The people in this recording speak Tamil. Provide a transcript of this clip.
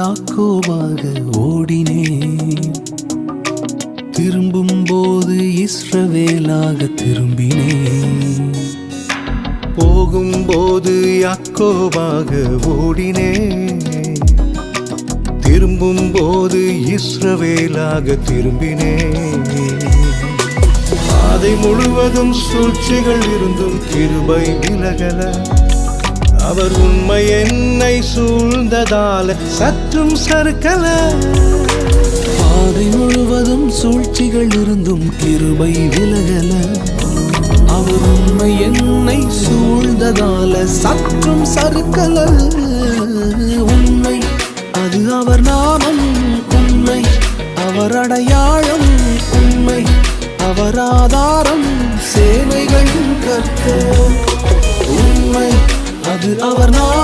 யாக்கோபாக ஓடினேன், திரும்பும் போது இஸ்ரவேலாக திரும்பினேன். போகும்போது யாக்கோபாக ஓடினேன், திரும்பும் போது இஸ்ரவேலாக திரும்பினேன். பாதை முழுவதும் சூழ்ச்சிகள் இருந்தும் கிருபை விலகல, அவர் உண்மை என்னை சூழ்ந்ததால சற்றும் சறுக்கல. பாதை முழுவதும் சூழ்ச்சிகள் இருந்தும் கிருபை விலகல, அவர் உண்மை என்னை சூழ்ந்ததால சற்றும் சறுக்கல. உண்மை அது அவர் நாமம், உண்மை அவர் அடையாளம், உண்மை அவர் ஆதாரம், சேனைகளின் கர்த்தர். உண்மை அது அவர் நாமம்.